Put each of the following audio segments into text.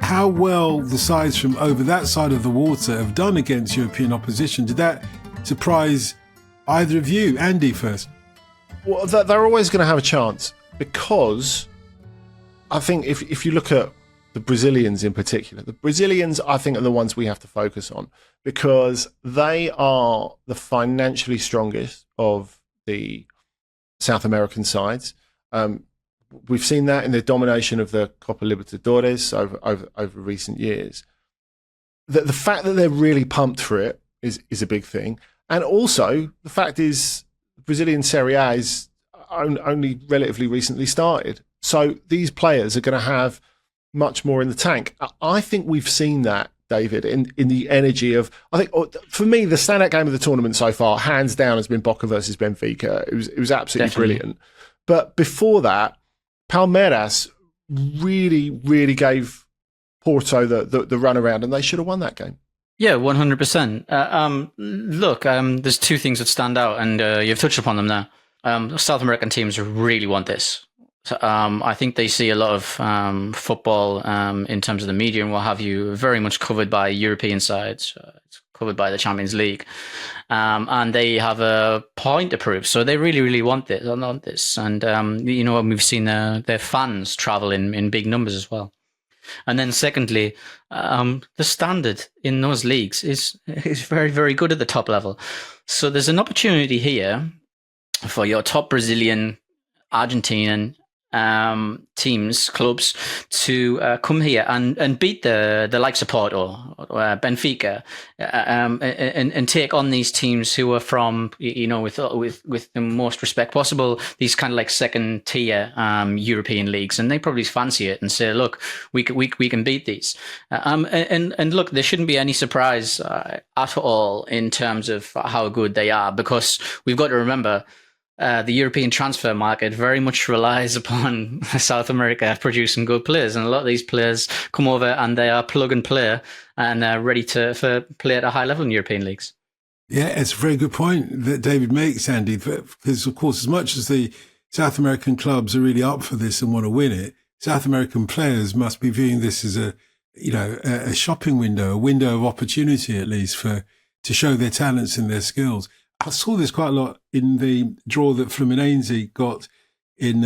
how well the sides from over that side of the water have done against European opposition. Did that surprise either of you? Andy first. Well, they're always going to have a chance, because I think if you look at the Brazilians in particular, the Brazilians, I think, are the ones we have to focus on, because they are the financially strongest of the South American sides. We've seen that in the domination of the Copa Libertadores over recent years. The fact that they're really pumped for it is a big thing. And also, the fact is, Brazilian Serie A is only relatively recently started. So these players are going to have much more in the tank. I think we've seen that, David, in the energy of, I think, for me, the standout game of the tournament so far, hands down, has been Boca versus Benfica. It was absolutely brilliant. But before that, Palmeiras really, really gave Porto the runaround, and they should have won that game. Yeah, 100%. Look, there's two things that stand out, and you've touched upon them there. South American teams really want this. I think they see a lot of football in terms of the media and what have you, very much covered by European sides. It's covered by the Champions League. And they have a point to prove. So they really, really want this. And, we've seen their fans travel in big numbers as well. And then secondly, the standard in those leagues is very, very good at the top level. So there's an opportunity here for your top Brazilian, Argentinian teams, clubs to come here and beat the likes of Porto or Benfica, and take on these teams who are from, with the most respect possible, these kind of like second tier European leagues, and they probably fancy it and say, look, we can beat these, and look, there shouldn't be any surprise at all in terms of how good they are, because we've got to remember, the European transfer market very much relies upon South America producing good players, and a lot of these players come over and they are plug and play and they're ready to play at a high level in European leagues. Yeah, it's a very good point that David makes, Andy, because of course, as much as the South American clubs are really up for this and want to win it, South American players must be viewing this as a shopping window, a window of opportunity, at least, to show their talents and their skills. I saw this quite a lot in the draw that Fluminense got in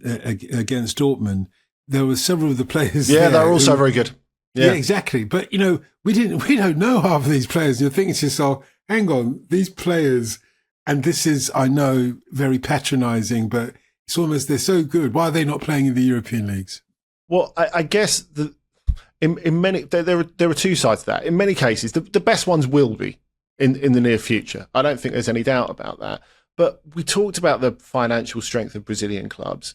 against Dortmund. There were several of the players. Yeah, they're also very good. Yeah, exactly. But we don't know half of these players. You're thinking to yourself, hang on, these players, and this is, I know, very patronising, but it's almost, they're so good. Why are they not playing in the European leagues? Well, I guess in many there are two sides to that. In many cases, the best ones will be in the near future. I don't think there's any doubt about that. But we talked about the financial strength of Brazilian clubs.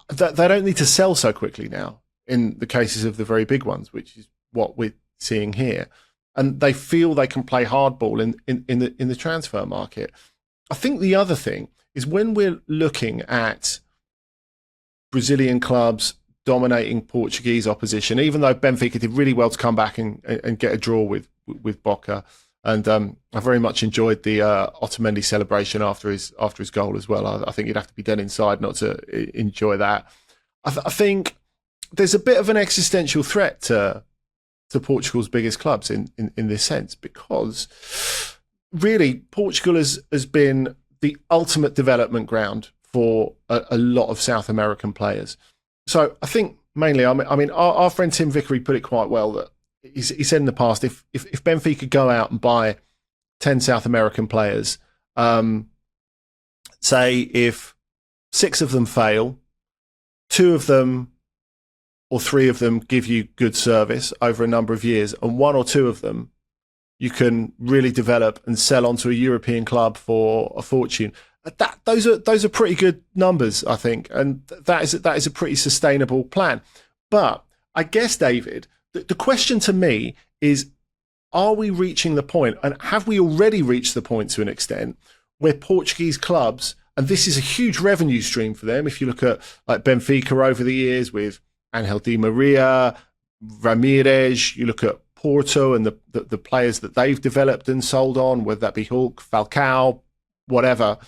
They don't need to sell so quickly now in the cases of the very big ones, which is what we're seeing here. And they feel they can play hardball in the transfer market. I think the other thing is, when we're looking at Brazilian clubs dominating Portuguese opposition, even though Benfica did really well to come back and get a draw with Boca. And I very much enjoyed the Otamendi celebration after his goal as well. I think you'd have to be dead inside not to enjoy that. I think there's a bit of an existential threat to Portugal's biggest clubs in this sense, because really Portugal has been the ultimate development ground for a lot of South American players. So I think mainly, I mean, our friend Tim Vickery put it quite well, that he said in the past, if Benfica go out and buy 10 South American players, say if 6 of them fail, 2 of them or 3 of them give you good service over a number of years, and 1 or 2 of them you can really develop and sell onto a European club for a fortune. Those are pretty good numbers, I think, and that is a pretty sustainable plan. But I guess, David, the question to me is, are we reaching the point, and have we already reached the point to an extent, where Portuguese clubs, and this is a huge revenue stream for them, if you look at like Benfica over the years with Angel Di Maria, Ramirez, you look at Porto and the players that they've developed and sold on, whether that be Hulk, Falcao, whatever.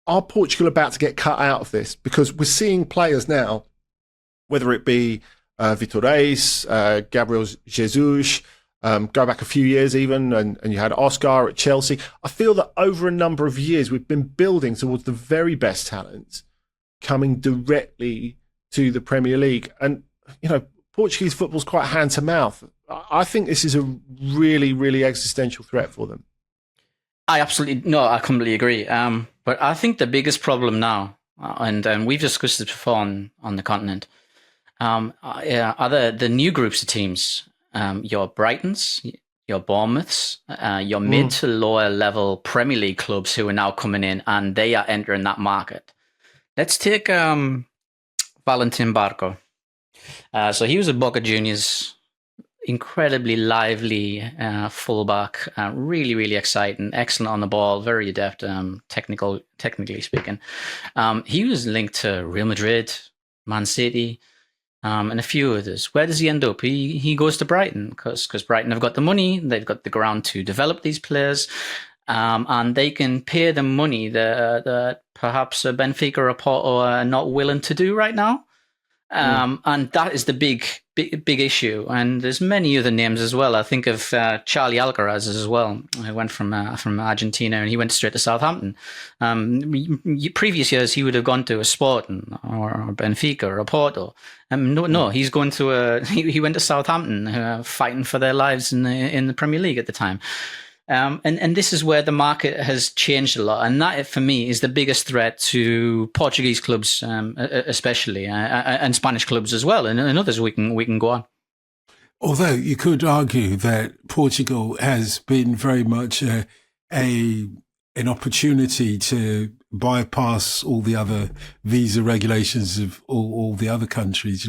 Are Portugal about to get cut out of this? Because we're seeing players now, whether it be Vitor Reis, Gabriel Jesus, go back a few years even, and you had Oscar at Chelsea. I feel that over a number of years, we've been building towards the very best talent coming directly to the Premier League. And, Portuguese football's quite hand to mouth. I think this is a really, really existential threat for them. I completely agree. But I think the biggest problem now, and we've discussed this before on the continent, are the new groups of teams, your Brightons, your Bournemouths, your mid to lower level Premier League clubs who are now coming in, and they are entering that market. Let's take Valentin Barco. So he was a Boca Juniors, incredibly lively fullback, really, really exciting, excellent on the ball, very adept, technically speaking. He was linked to Real Madrid, Man City, and a few others. Where does he end up? He goes to Brighton because Brighton have got the money, they've got the ground to develop these players, and they can pay the money that perhaps Benfica or Porto are not willing to do right now. And that is the big issue. And there's many other names as well. I think of Charlie Alcaraz as well. He went from Argentina and he went straight to Southampton. Previous years, he would have gone to a Sporting or Benfica or a Porto. No, he's going to he went to Southampton, fighting for their lives in the Premier League at the time. And this is where the market has changed a lot. And that, for me, is the biggest threat to Portuguese clubs, especially, and Spanish clubs as well, and others we can go on. Although you could argue that Portugal has been very much an opportunity to bypass all the other visa regulations of all the other countries.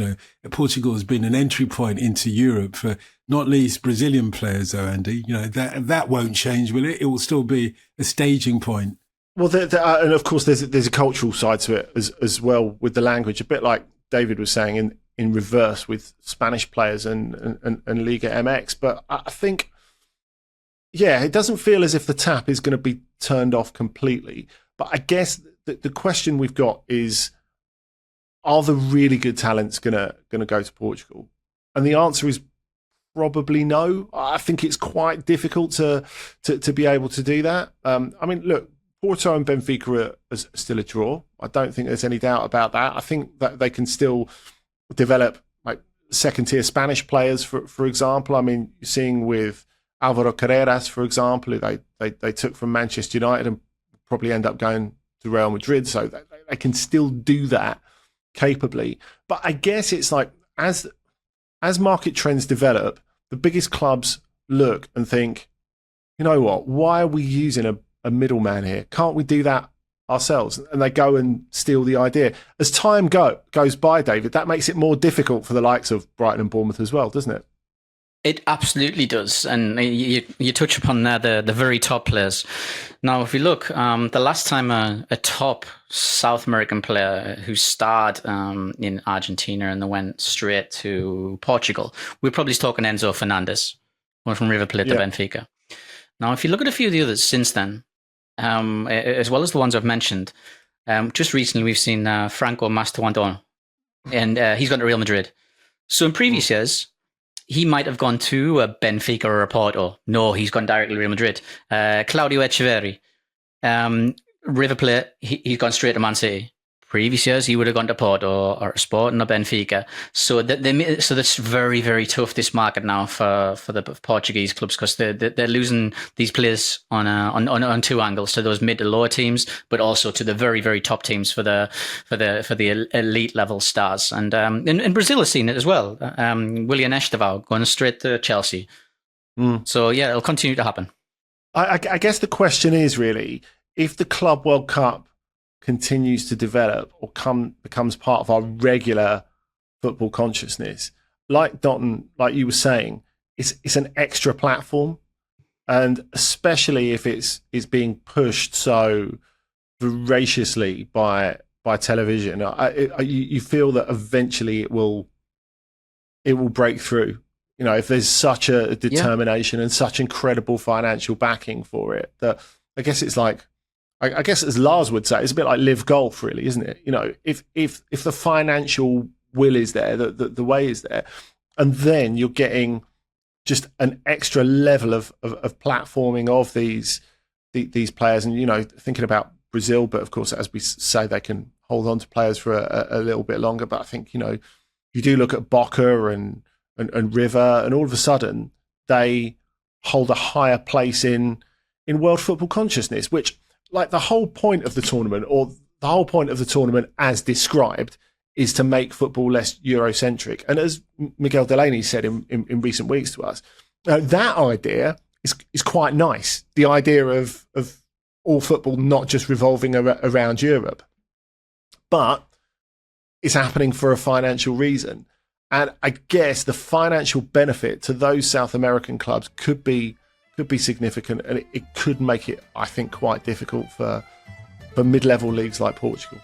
Portugal has been an entry point into Europe for not least Brazilian players, though, Andy. That won't change, will it? It will still be a staging point. Well, and of course, there's a cultural side to it as well with the language, a bit like David was saying in reverse with Spanish players and Liga MX. But I think, it doesn't feel as if the tap is going to be turned off completely. But I guess the question we've got is, are the really good talents going to go to Portugal? And the answer is probably no. I think it's quite difficult to be able to do that. Look, Porto and Benfica are still a draw. I don't think there's any doubt about that. I think that they can still develop like second-tier Spanish players, for example. You're seeing with Alvaro Carreras, for example, who they took from Manchester United and probably end up going to Real Madrid. So they can still do that capably. But I guess it's like, as market trends develop, the biggest clubs look and think, you know what, why are we using a middleman here? Can't we do that ourselves? And they go and steal the idea. As time goes by, David, that makes it more difficult for the likes of Brighton and Bournemouth as well, doesn't it? It absolutely does. And you touch upon there the very top players. Now, if you look, the last time a top South American player who starred in Argentina and then went straight to Portugal, we're probably talking Enzo Fernandez, one from River Plate to Benfica. Now, if you look at a few of the others since then, as well as the ones I've mentioned, just recently we've seen Franco Mastuandon, and he's gone to Real Madrid. So in previous years, he might have gone to Benfica or a Porto. No, he's gone directly to Real Madrid. Claudio Echeverri, River Plate, he's gone straight to Man City. Previous years, he would have gone to Porto or Sporting or Benfica. So that's very, very tough, this market now for the Portuguese clubs, because they're losing these players on two angles, to those mid to lower teams, but also to the very, very top teams for the elite level stars. And Brazil has seen it as well. William Estevao going straight to Chelsea. So it'll continue to happen. I guess the question is really, if the Club World Cup continues to develop or becomes part of our regular football consciousness, like Dotun, like you were saying, it's an extra platform, and especially if it's being pushed so voraciously by television, you feel that eventually it will break through. If there's such a determination and such incredible financial backing for it, that I guess it's like, I guess as Lars would say, it's a bit like live golf, really, isn't it? If the financial will is there, the way is there, and then you're getting just an extra level of platforming of these players. And thinking about Brazil, but of course, as we say, they can hold on to players for a little bit longer. But I think you do look at Boca and River, and all of a sudden they hold a higher place in world football consciousness, which, like, the whole point of the tournament, or the whole point of the tournament as described, is to make football less Eurocentric. And as Miguel Delaney said in recent weeks to us, that idea is quite nice. The idea of all football not just revolving around Europe. But it's happening for a financial reason. And I guess the financial benefit to those South American clubs could be significant, and it could make it, I think, quite difficult for mid-level leagues like Portugal.